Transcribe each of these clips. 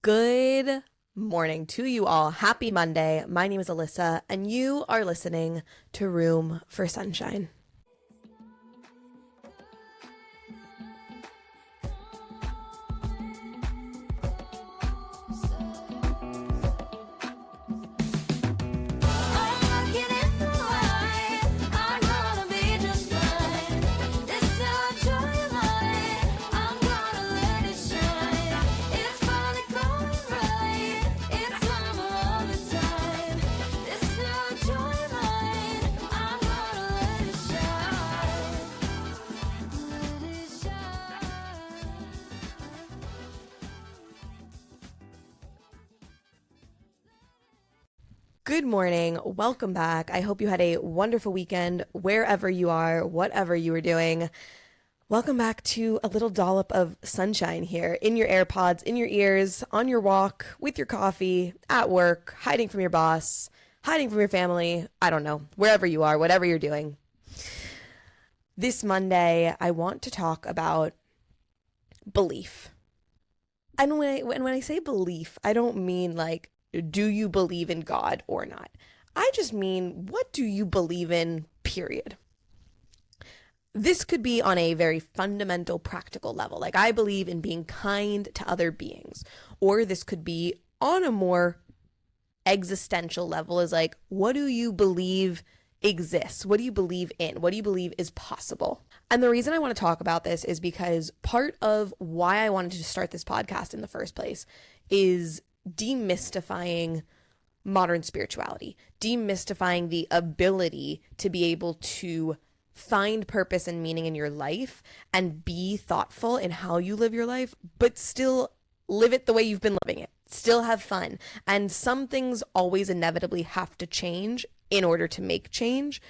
Good morning to you all. Happy Monday. My name is Alyssa, and you are listening to Room for Sunshine. Good morning. Welcome back. I hope you had a wonderful weekend wherever you are, whatever you were doing. Welcome back to a little dollop of sunshine here in your AirPods, in your ears, on your walk, with your coffee, at work, hiding from your boss, hiding from your family. I don't know, wherever you are, whatever you're doing. This Monday, I want to talk about belief. And when I say belief, I don't mean like, do you believe in God or not? I just mean, what do you believe in, period? This could be on a very fundamental, practical level. Like, I believe in being kind to other beings. Or this could be on a more existential level, is like, what do you believe exists? What do you believe in? What do you believe is possible? And the reason I want to talk about this is because part of why I wanted to start this podcast in the first place is demystifying modern spirituality, demystifying the ability to be able to find purpose and meaning in your life and be thoughtful in how you live your life, but still live it the way you've been living it, still have fun. And some things always inevitably have to change in order to make change.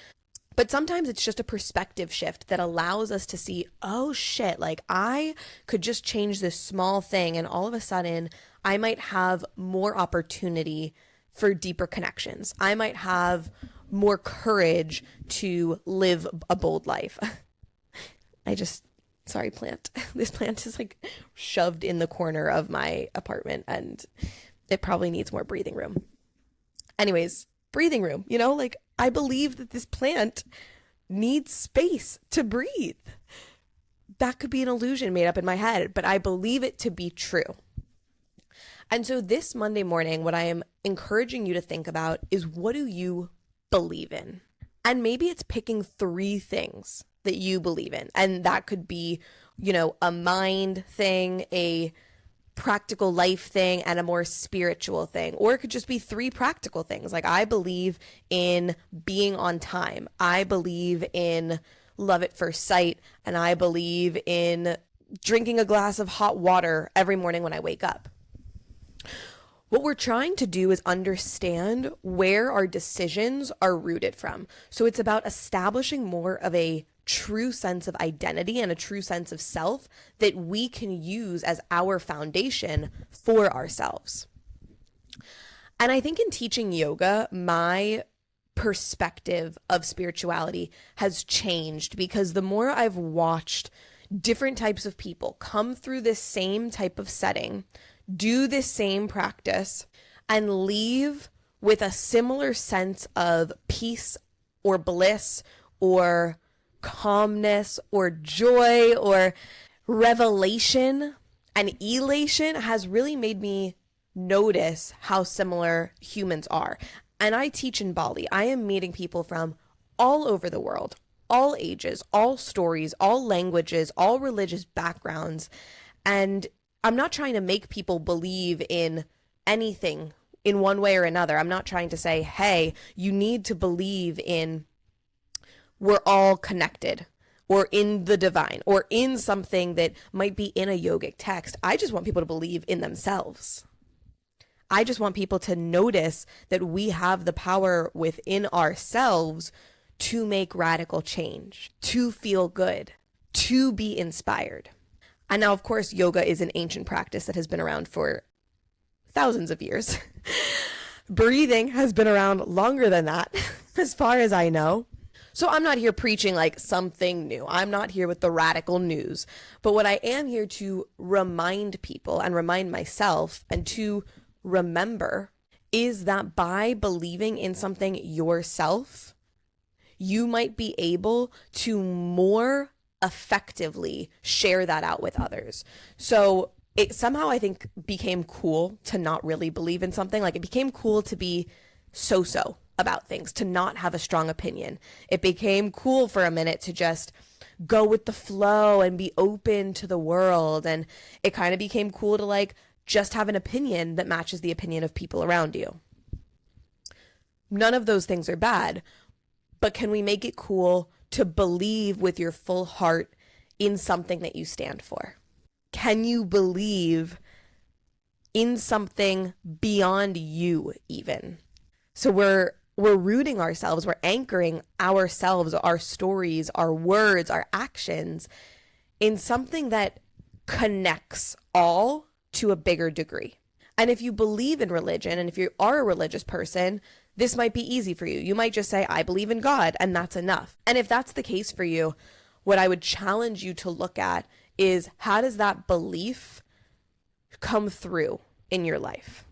But sometimes it's just a perspective shift that allows us to see, oh shit, like I could just change this small thing and all of a sudden I might have more opportunity for deeper connections. I might have more courage to live a bold life. Sorry, plant. This plant is like shoved in the corner of my apartment and it probably needs more breathing room. Anyways, breathing room, like I believe that this plant needs space to breathe. That could be an illusion made up in my head, but I believe it to be true. And so this Monday morning, what I am encouraging you to think about is, what do you believe in? And maybe it's picking 3 things that you believe in. And that could be, a mind thing, a practical life thing, and a more spiritual thing. Or it could just be 3 practical things. Like, I believe in being on time. I believe in love at first sight. And I believe in drinking a glass of hot water every morning when I wake up. What we're trying to do is understand where our decisions are rooted from. So it's about establishing more of a true sense of identity and a true sense of self that we can use as our foundation for ourselves. And I think in teaching yoga, my perspective of spirituality has changed, because the more I've watched different types of people come through this same type of setting, do this same practice, and leave with a similar sense of peace or bliss or calmness or joy or revelation and elation, has really made me notice how similar humans are. And I teach in Bali. I am meeting people from all over the world, all ages, all stories, all languages, all religious backgrounds. And I'm not trying to make people believe in anything in one way or another. I'm not trying to say, hey, you need to believe in we're all connected, or in the divine, or in something that might be in a yogic text. I just want people to believe in themselves. I just want people to notice that we have the power within ourselves to make radical change, to feel good, to be inspired. And now, of course, yoga is an ancient practice that has been around for thousands of years. Breathing has been around longer than that, as far as I know. So I'm not here preaching like something new. I'm not here with the radical news. But what I am here to remind people and remind myself and to remember is that by believing in something yourself, you might be able to more effectively share that out with others. So it somehow, I think, became cool to not really believe in something. Like, it became cool to be so-so about things, to not have a strong opinion. It became cool for a minute to just go with the flow and be open to the world. And it kind of became cool to like just have an opinion that matches the opinion of people around you. None of those things are bad, but can we make it cool to believe with your full heart in something that you stand for? Can you believe in something beyond you even? So we're rooting ourselves, we're anchoring ourselves, our stories, our words, our actions in something that connects all to a bigger degree. And if you believe in religion, and if you are a religious person, this might be easy for you. You might just say, I believe in God, and that's enough. And if that's the case for you, what I would challenge you to look at is, how does that belief come through in your life?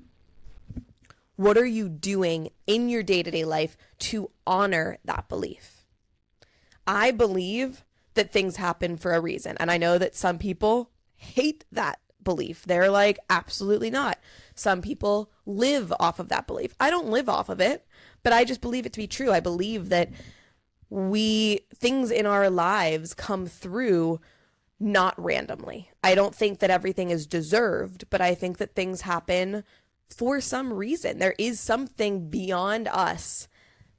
What are you doing in your day-to-day life to honor that belief? I believe that things happen for a reason. And I know that some people hate that belief. They're like, absolutely not. Some people live off of that belief. I don't live off of it, but I just believe it to be true. I believe that things in our lives come through not randomly. I don't think that everything is deserved, but I think that things happen for some reason. There is something beyond us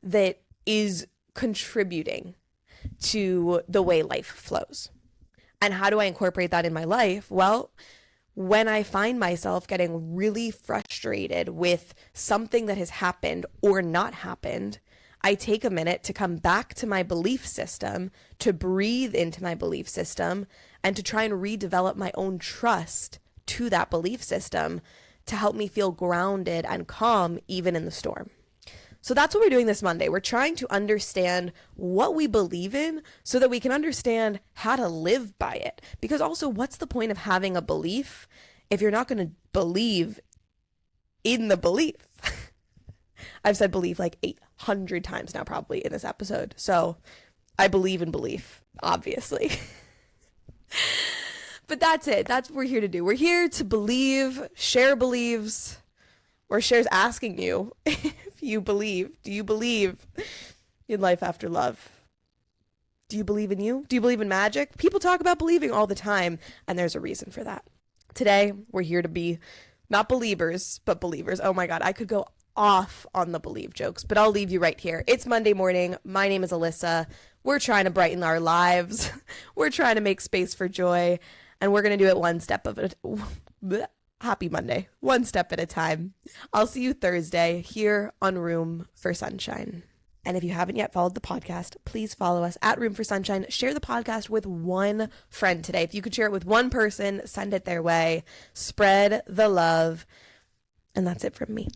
that is contributing to the way life flows. And how do I incorporate that in my life? Well, when I find myself getting really frustrated with something that has happened or not happened, I take a minute to come back to my belief system, to breathe into my belief system, and to try and redevelop my own trust to that belief system to help me feel grounded and calm even in the storm. So that's what we're doing this Monday. We're trying to understand what we believe in so that we can understand how to live by it. Because also, what's the point of having a belief if you're not going to believe in the belief? I've said belief like 800 times now probably in this episode. So I believe in belief, obviously. But that's it. That's what we're here to do. We're here to believe, share believes, or shares asking you if you believe. Do you believe in life after love? Do you believe in you? Do you believe in magic? People talk about believing all the time, and there's a reason for that. Today, we're here to be not believers, but believers. Oh my God, I could go off on the believe jokes, but I'll leave you right here. It's Monday morning. My name is Alyssa. We're trying to brighten our lives. We're trying to make space for joy, and we're going to do it one step of a happy Monday, one step at a time. I'll see you Thursday here on Room for Sunshine. And if you haven't yet followed the podcast, please follow us at Room for Sunshine. Share the podcast with one friend today. If you could share it with one person, send it their way. Spread the love. And that's it from me.